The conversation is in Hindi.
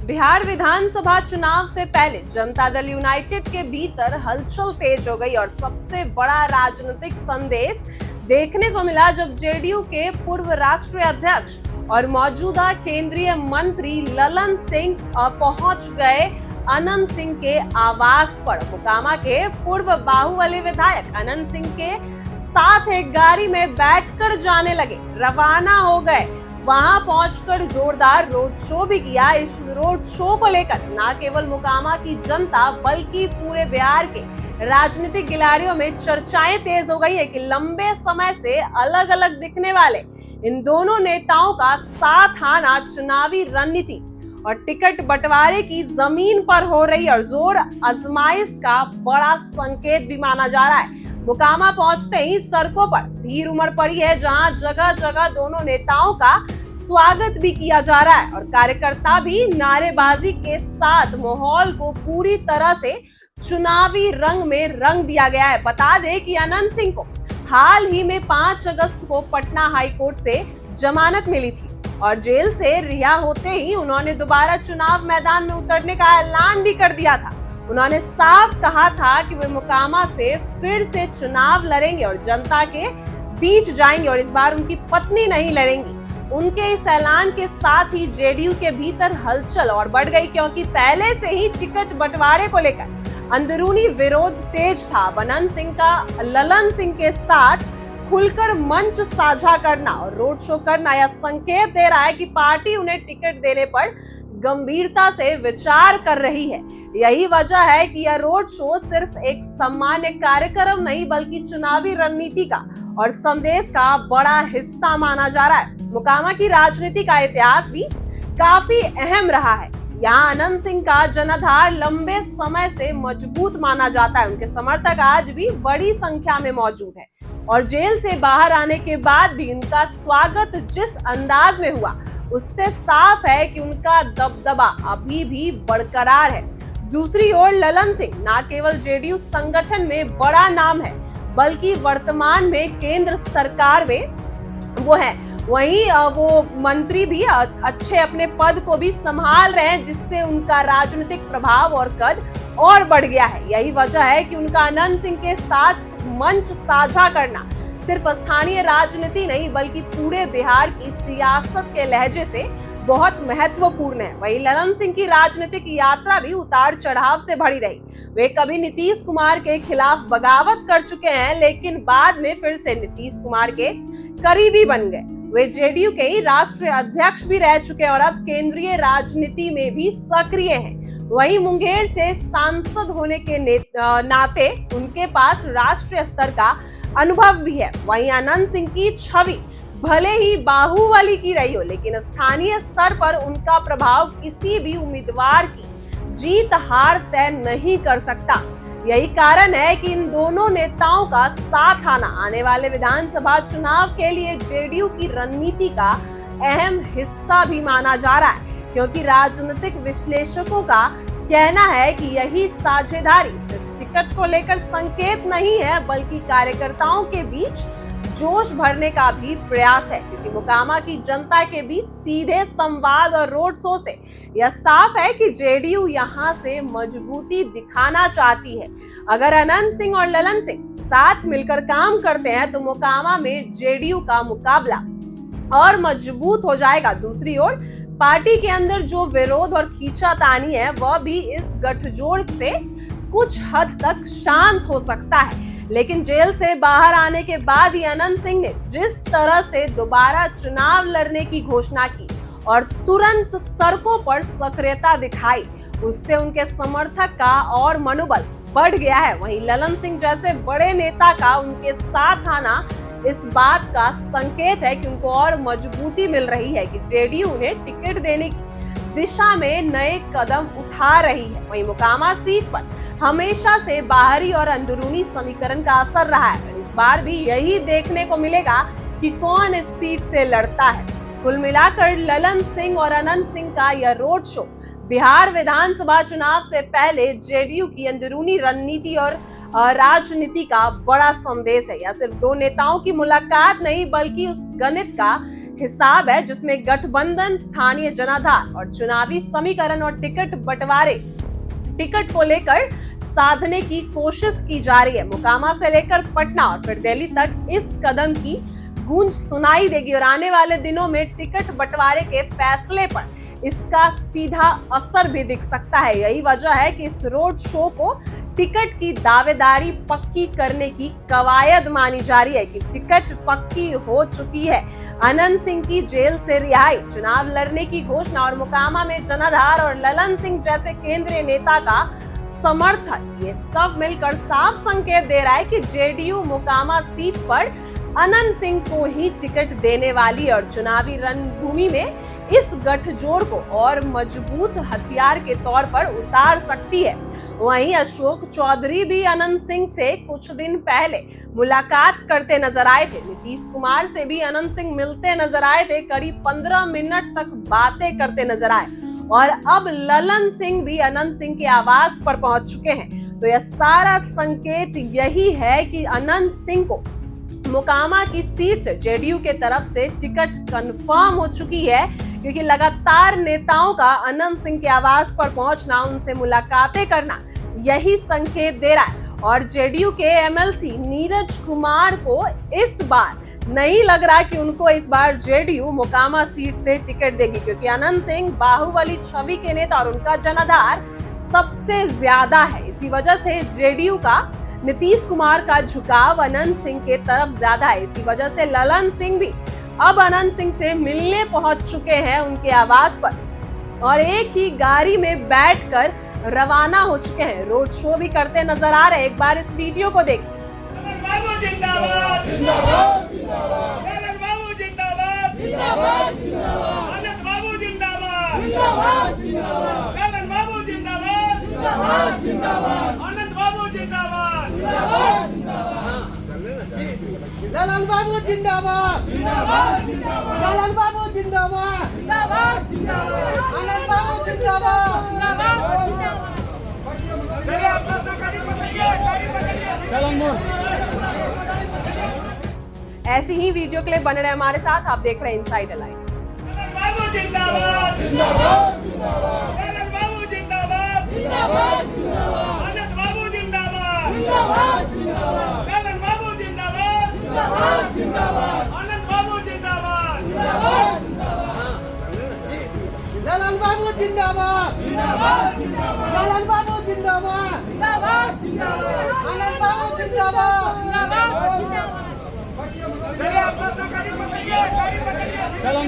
बिहार विधानसभा चुनाव से पहले जनता दल यूनाइटेड के भीतर हलचल तेज हो गई और सबसे बड़ा राजनीतिक संदेश देखने को मिला जब जेडीयू के पूर्व राष्ट्रीय अध्यक्ष और मौजूदा केंद्रीय मंत्री ललन सिंह पहुंच गए अनंत सिंह के आवास पर। मोकामा के पूर्व बाहुबली विधायक अनंत सिंह के साथ एक गाड़ी में बैठकर जाने लगे, रवाना हो गए। वहां पहुंचकर जोरदार रोड शो भी किया। इस रोड शो को लेकर न केवल मोकामा की जनता बल्कि पूरे बिहार के राजनीतिक खिलाड़ियों में चर्चाएं तेज हो गई है कि लंबे समय से अलग अलग दिखने वाले इन दोनों नेताओं का साथ आना चुनावी रणनीति और टिकट बंटवारे की जमीन पर हो रही और जोर आजमाइश का बड़ा संकेत भी माना जा रहा है। मोकामा पहुंचते ही सड़कों पर भीड़ उमड़ पड़ी है, जहां जगह जगह दोनों नेताओं का स्वागत भी किया जा रहा है और कार्यकर्ता भी नारेबाजी के साथ माहौल को पूरी तरह से चुनावी रंग में रंग दिया गया है। बता दें कि अनंत सिंह को हाल ही में 5 अगस्त को पटना हाई कोर्ट से जमानत मिली थी और जेल से रिहा होते ही उन्होंने दोबारा चुनाव मैदान में उतरने का ऐलान भी कर दिया था। उन्होंने साफ कहा था कि वे मोकामा से फिर से चुनाव लड़ेंगे और जनता के बीच जाएंगे और इस बार उनकी पत्नी नहीं लड़ेंगी। उनके इस ऐलान के साथ ही जेडीयू के भीतर हलचल और बढ़ गई, क्योंकि पहले से ही टिकट बंटवारे को लेकर अंदरूनी विरोध तेज था। अनंत सिंह का ललन सिंह के साथ खुलकर मंच साझा करना और रोड शो करना यह संकेत दे रहा है कि पार्टी उन्हें टिकट देने पर गंभीरता से विचार कर रही है। यही वजह है कि यह रोड शो सिर्फ एक सामान्य कार्यक्रम नहीं बल्कि चुनावी रणनीति का और संदेश का बड़ा हिस्सा माना जा रहा है। मोकामा की राजनीति का इतिहास भी काफी अहम रहा है। यहाँ अनंत सिंह का जनाधार लंबे समय से मजबूत माना जाता है। उनके समर्थक आज भी बड़ी संख्या में मौजूद है और जेल से बाहर आने के बाद भी उनका स्वागत जिस अंदाज में हुआ उससे साफ है कि उनका दबदबा अभी भी बरकरार है। दूसरी ओर ललन सिंह न केवल जेडीयू संगठन में बड़ा नाम है बल्कि वर्तमान में केंद्र सरकार में वो है, वहीं वो मंत्री भी अच्छे अपने पद को भी संभाल रहे हैं, जिससे उनका राजनीतिक प्रभाव और कद और बढ़ गया है। यही वजह है कि उनका अनंत सिंह के साथ मंच साझा करना सिर्फ स्थानीय राजनीति नहीं बल्कि पूरे बिहार की सियासत के लहजे से बहुत महत्वपूर्ण है। वहीं ललन सिंह की राजनीतिक यात्रा भी उतार चढ़ाव से भरी रही। वे कभी नीतीश कुमार के खिलाफ बगावत कर चुके हैं, लेकिन बाद में फिर से नीतीश कुमार के करीबी बन गए। वे जेडीयू के ही राष्ट्रीय अध्यक्ष भी रह चुके हैं और अब केंद्रीय राजनीति में भी सक्रिय हैं। वहीं मुंगेर से सांसद होने के नाते उनके पास राष्ट्रीय स्तर का अनुभव भी है। वहीं अनंत सिंह की छवि भले ही बाहुबली की रही हो, लेकिन स्थानीय स्तर पर उनका प्रभाव किसी भी उम्मीदवार की जीत हार तय नहीं कर सकता। यही कारण है कि इन दोनों नेताओं का साथ आना आने वाले विधानसभा चुनाव के लिए जेडीयू की रणनीति का अहम हिस्सा भी माना जा रहा है, क्योंकि राजनीतिक विश्लेषकों का कहना है कि यही साझेदारी सिर्फ टिकट को लेकर संकेत नहीं है बल्कि कार्यकर्ताओं के बीच जोश भरने का भी प्रयास है, क्योंकि मोकामा की जनता के बीच सीधे संवाद और रोड शो से यह साफ है कि जेडीयू यहां से मजबूती दिखाना चाहती है। अगर अनंत सिंह और ललन सिंह साथ मिलकर काम करते हैं तो मोकामा में जेडीयू का मुकाबला और मजबूत हो जाएगा। दूसरी ओर पार्टी के अंदर जो विरोध और खींचातानी है वह भी इस गठजोड़ से कुछ हद तक शांत हो सकता है, लेकिन जेल से बाहर आने के बाद ही अनंत सिंह ने जिस तरह से दोबारा चुनाव लड़ने की घोषणा की और तुरंत सड़कों पर सक्रियता दिखाई, उससे उनके समर्थक का और मनोबल बढ़ गया है। वहीं ललन सिंह जैसे बड़े नेता का उनके साथ आना इस बात का संकेत है कि उनको और मजबूती मिल रही है कि जेडीयू उन्हें टिकट देने की दिशा में नए कदम उठा रही है। वहीं मोकामा सीट पर हमेशा से बाहरी और अंदरूनी समीकरण का असर रहा है। इस बार भी यही देखने को मिलेगा कि कौन इस सीट से लड़ता है। कुल मिलाकर ललन सिंह और अनंत सिंह का यह रोड शो बिहार विधानसभा चुनाव से पहले जेडीयू की अंदरूनी रणनीति और राजनीति का बड़ा संदेश है। यह सिर्फ दो नेताओं की मुलाकात नहीं बल्कि उस गणित का हिसाब है जिसमें गठबंधन, स्थानीय जनाधार और चुनावी समीकरण और टिकट को लेकर साधने की कोशिश की जा रही है। मोकामा से लेकर पटना और फिर दिल्ली तक इस कदम की गूंज सुनाई देगी और आने वाले दिनों में टिकट बंटवारे के फैसले पर इसका सीधा असर भी दिख सकता है। यही वजह है कि इस रोड शो को टिकट की दावेदारी पक्की करने की कवायद मानी जा रही है कि टिकट पक्की हो चुकी है। अनंत सिंह की जेल से रिहाई, चुनाव लड़ने की घोषणा और मोकामा में जनाधार और ललन सिंह जैसे केंद्रीय नेता का समर्थन, ये सब मिलकर साफ संकेत दे रहा है कि जेडीयू मोकामा सीट पर अनंत सिंह को ही टिकट देने वाली और चुनावी रणभूमि में इस गठजोड़ को और मजबूत हथियार के तौर पर उतार सकती है। वहीं अशोक चौधरी भी अनंत सिंह से कुछ दिन पहले मुलाकात करते नजर आए थे। नीतीश कुमार से भी अनंत सिंह मिलते नजर आए थे, करीब 15 मिनट तक बातें करते नजर आए और अब ललन सिंह भी अनंत सिंह के आवास पर पहुंच चुके हैं। तो यह सारा संकेत यही है कि अनंत सिंह को मोकामा की सीट से जेडीयू के तरफ से टिकट कंफर्म हो चुकी है, क्योंकि लगातार नेताओं का अनंत सिंह के आवास पर पहुंचना, उनसे मुलाकातें करना यही संकेत दे रहा है। और जेडीयू के एमएलसी नीरज कुमार को इस बार नहीं लग रहा कि उनको इस बार जेडीयू मोकामा सीट से टिकट देगी, क्योंकि अनंत सिंह बाहुबली छवि के नेता और उनका जनाधार सबसे ज्यादा है। इसी वजह से जेडीयू का नीतीश कुमार का झुकाव अनंत सिंह के तरफ ज्यादा है। इसी वजह से ललन सिंह भी अब अनंत सिंह से मिलने पहुंच चुके हैं उनके आवास पर और एक ही गाड़ी में बैठकर रवाना हो चुके हैं। रोड शो भी करते नजर आ रहे हैं। एक बार इस वीडियो को देखिए। ललन बाबू जिंदाबाद, ललन बाबू जिंदाबाद, ललन बाबू जिंदाबाद। ऐसी ही वीडियो क्लिप बन रहे हमारे साथ। आप देख रहे हैं इनसाइडर लाइव। ललन बाबू जिंदाबाद, ललन बाबू जिंदाबाद, ललन बाबू जिंदाबाद। चलो